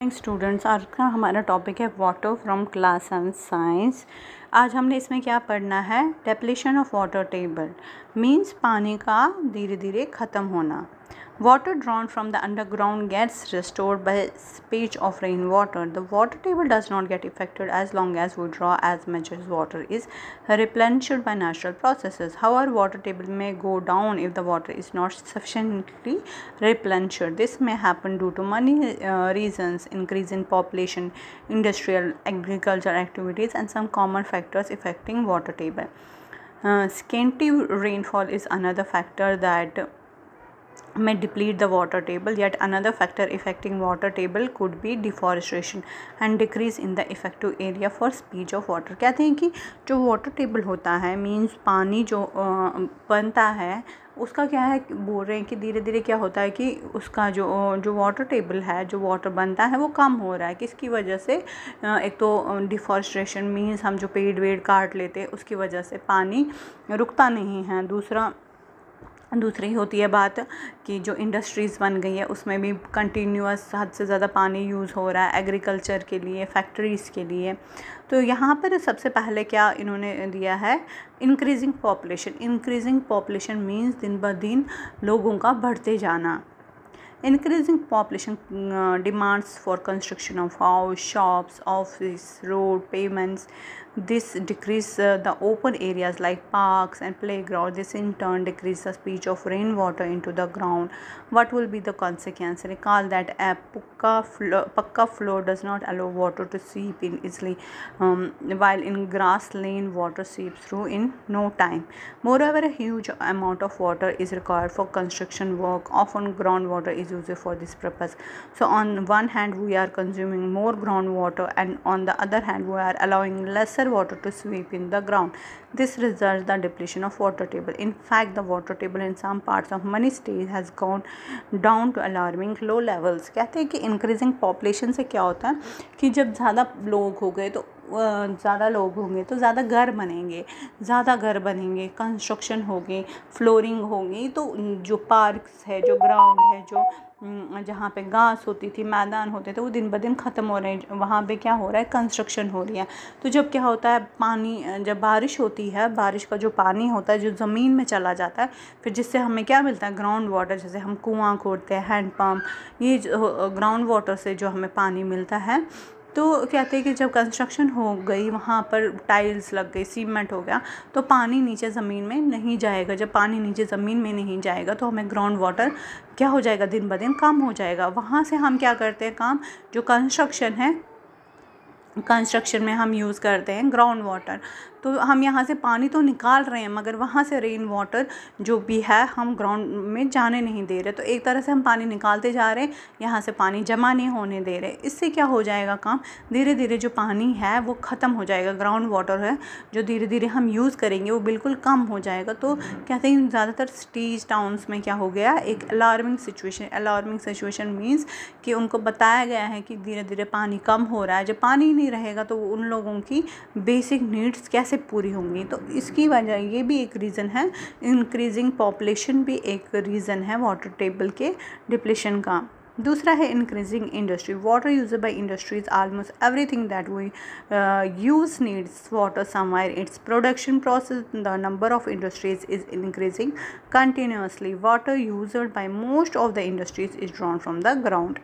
Students, आज का हमारा टॉपिक है वाटर फ्रॉम क्लास 7 साइंस। आज हमने इसमें क्या पढ़ना है? Depletion of water table means पानी का धीरे धीरे ख़त्म होना। Water drawn from the underground gets restored by speech of rainwater. The water table does not get affected as long as we draw as much as water is replenished by natural processes. However, water table may go down if the water is not sufficiently replenished. This may happen due to many reasons: increase in population, industrial, agricultural activities, and some common factors affecting water table. Scanty rainfall is another factor that may deplete the water table. Yet another factor affecting water table could be deforestation and decrease in the effective area for speech of water. कहते हैं कि जो water table होता है means पानी जो बनता है उसका क्या है, बोल रहे हैं कि धीरे धीरे क्या होता है कि उसका जो वाटर टेबल है, जो वाटर बनता है वो कम हो रहा है। किसकी वजह से? एक तो डिफॉरेस्टेशन मीन्स हम जो पेड़ वेड़ काट लेते हैं उसकी वजह से पानी रुकता नहीं है। दूसरी होती है बात कि जो इंडस्ट्रीज़ बन गई है उसमें भी कंटिन्यूअस हद से ज़्यादा पानी यूज़ हो रहा है एग्रीकल्चर के लिए, फैक्ट्रीज़ के लिए। तो यहाँ पर सबसे पहले क्या इन्होंने दिया है? इंक्रीजिंग पॉपुलेशन मीन्स दिन ब दिन लोगों का बढ़ते जाना। Increasing population demands for construction of house, shops, office, road, pavements. This decreases the open areas like parks and playgrounds. This in turn decreases the speech of rainwater into the ground. What will be the consequence? Recall that a pucca floor does not allow water to seep in easily, while in grass lane water seeps through in no time. Moreover, a huge amount of water is required for construction work. Often groundwater is used for this purpose. So on one hand we are consuming more groundwater, and on the other hand we are allowing lesser water to sweep in the ground. This results the depletion of water table. In fact, the water table in some parts of many states has gone down to alarming low levels. कहते हैं कि increasing population से क्या होता है कि जब ज़्यादा लोग हो गए तो ज़्यादा लोग होंगे तो ज़्यादा घर बनेंगे, कंस्ट्रक्शन होगी, फ्लोरिंग होगी, तो जो पार्क्स है, जो ग्राउंड है, जो जहाँ पे घास होती थी, मैदान होते थे, वो दिन ब दिन ख़त्म हो रहे हैं। वहाँ पे क्या हो रहा है? कंस्ट्रक्शन हो रही है। तो जब क्या होता है, पानी जब बारिश होती है, बारिश का जो पानी होता है जो ज़मीन में चला जाता है, फिर जिससे हमें क्या मिलता है? Ground water. जैसे हम कुआँ खोदते हैं, हैंड पम्प, ये ग्राउंड वाटर से जो हमें पानी मिलता है। तो कहते हैं कि जब कंस्ट्रक्शन हो गई, वहाँ पर टाइल्स लग गई, सीमेंट हो गया, तो पानी नीचे ज़मीन में नहीं जाएगा। जब पानी नीचे ज़मीन में नहीं जाएगा तो हमें ग्राउंड वाटर क्या हो जाएगा? दिन ब दिन कम हो जाएगा। वहाँ से हम क्या करते हैं काम? जो कंस्ट्रक्शन में हम यूज़ करते हैं ग्राउंड वाटर। तो हम यहाँ से पानी तो निकाल रहे हैं मगर वहाँ से रेन वाटर जो भी है हम ग्राउंड में जाने नहीं दे रहे। तो एक तरह से हम पानी निकालते जा रहे हैं, यहाँ से पानी जमा नहीं होने दे रहे। इससे क्या हो जाएगा काम? धीरे धीरे जो पानी है वो ख़त्म हो जाएगा। ग्राउंड वाटर है जो धीरे धीरे हम यूज़ करेंगे वो बिल्कुल कम हो जाएगा। तो कहते हैं ज़्यादातर सिटीज़, टाउन्स में क्या हो गया? एक अलार्मिंग सिचुएशन मीन्स कि उनको बताया गया है कि धीरे धीरे पानी कम हो रहा है। जब पानी नहीं रहेगा तो उन लोगों की बेसिक नीड्स कैसे पूरी होंगी? तो इसकी वजह ये भी एक रीज़न है। इंक्रीजिंग पॉपुलेशन भी एक रीज़न है वाटर टेबल के डिप्लीशन का। दूसरा है increasing industry. Water use by industries almost everything that we use needs water somewhere. Its production process, the number of industries is increasing continuously. Water used by most of the industries is drawn from the ground.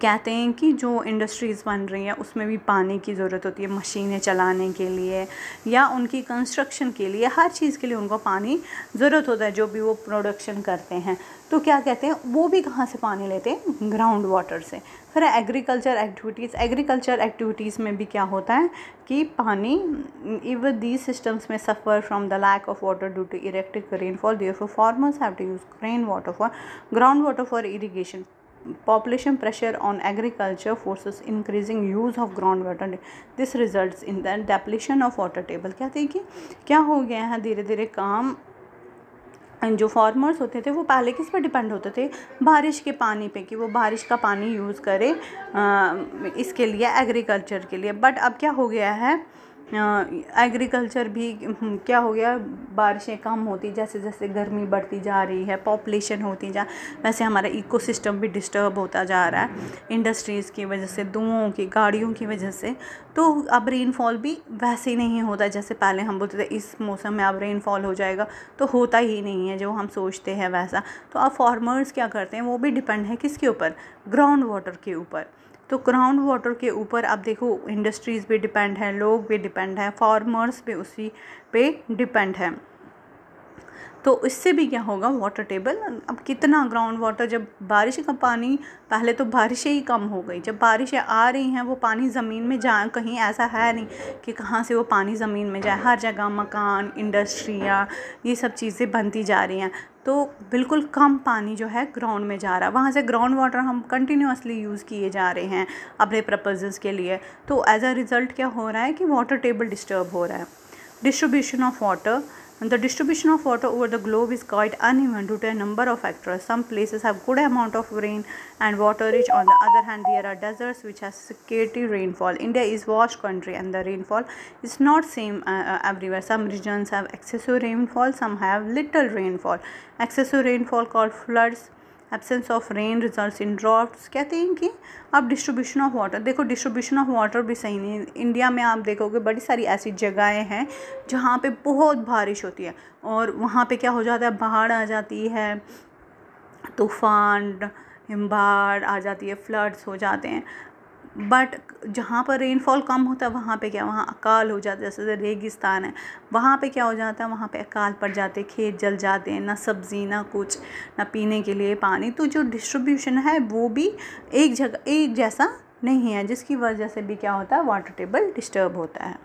कहते हैं कि जो industries बन रही हैं उसमें भी पानी की ज़रूरत होती है, मशीनें चलाने के लिए या उनकी कंस्ट्रक्शन के लिए, हर चीज़ के लिए उनको पानी ज़रूरत होता है जो भी वो प्रोडक्शन करते हैं। तो क्या कहते हैं, वो भी कहाँ से पानी लेते हैं? ग्राउंड वाटर से। फिर एग्रीकल्चर एक्टिविटीज़ में भी क्या होता है कि पानी, इवन दीज सिस्टम्स में suffer from the lack of water due to erratic rainfall, therefore farmers have to use rain water for ground water for irrigation. Population pressure on agriculture forces increasing use of groundwater. This results in the depletion of water table. कहते हैं कि क्या हो गया है धीरे धीरे काम। जो फार्मर्स होते थे वो पहले किस पर डिपेंड होते थे? बारिश के पानी पे, कि वो बारिश का पानी यूज़ करे इसके लिए, एग्रीकल्चर के लिए। बट अब क्या हो गया है एग्रीकल्चर भी क्या हो गया, बारिशें कम होती जैसे जैसे गर्मी बढ़ती जा रही है, पॉपुलेशन होती जा, वैसे हमारा इकोसिस्टम भी डिस्टर्ब होता जा रहा है इंडस्ट्रीज़ की वजह से, धुओं की, गाड़ियों की वजह से। तो अब रेनफॉल भी वैसे ही नहीं होता जैसे पहले हम बोलते थे इस मौसम में अब रेनफॉल हो जाएगा, तो होता ही नहीं है जो हम सोचते हैं वैसा। तो अब फार्मर्स क्या करते हैं, वो भी डिपेंड है किसके ऊपर, ग्राउंड वाटर के ऊपर। तो ग्राउंड वाटर के ऊपर अब देखो इंडस्ट्रीज़ भी डिपेंड है, लोग भी डिपेंड है, फार्मर्स भी उसी पे डिपेंड है। तो इससे भी क्या होगा, वाटर टेबल अब कितना ग्राउंड वाटर, जब बारिश का पानी, पहले तो बारिशें ही कम हो गई, जब बारिशें आ रही हैं वो पानी ज़मीन में जाए, कहीं ऐसा है नहीं कि कहाँ से वो पानी ज़मीन में जाए, हर जगह मकान, इंडस्ट्रियाँ, ये सब चीज़ें बनती जा रही हैं, तो बिल्कुल कम पानी जो है ग्राउंड में जा रहा है, वहाँ से ग्राउंड वाटर हम कंटिन्यूसली यूज़ किए जा रहे हैं अपने पर्पसेस के लिए। तो एज अ रिज़ल्ट क्या हो रहा है कि वाटर टेबल डिस्टर्ब हो रहा है। Distribution of water, the distribution of water over the globe is quite uneven due to a number of factors. Some places have good amount of rain and water rich. On the other hand, there are deserts which has scarcity rainfall. India is vast country and the rainfall is not same everywhere. Some regions have excessive rainfall, some have little rainfall. Excessive rainfall called floods, absence of rain results in droughts. कहते हैं कि अब distribution of water, देखो distribution of water भी सही नहीं है। India में आप देखोगे बड़ी सारी ऐसी जगहें हैं जहाँ पे बहुत बारिश होती है और वहाँ पे क्या हो जाता है, बाढ़ आ जाती है, तूफ़ान, बाढ़ आ जाती है, फ्लड्स हो जाते हैं। बट जहाँ पर रेनफॉल कम होता है वहाँ पे क्या, वहाँ अकाल हो जाता है, जैसे रेगिस्तान है, वहाँ पे क्या हो जाता है, वहाँ पे अकाल पड़ जाते, खेत जल जाते हैं, ना सब्ज़ी ना कुछ, ना पीने के लिए पानी। तो जो डिस्ट्रीब्यूशन है वो भी एक जगह एक जैसा नहीं है, जिसकी वजह से भी क्या होता है, वाटर टेबल डिस्टर्ब होता है।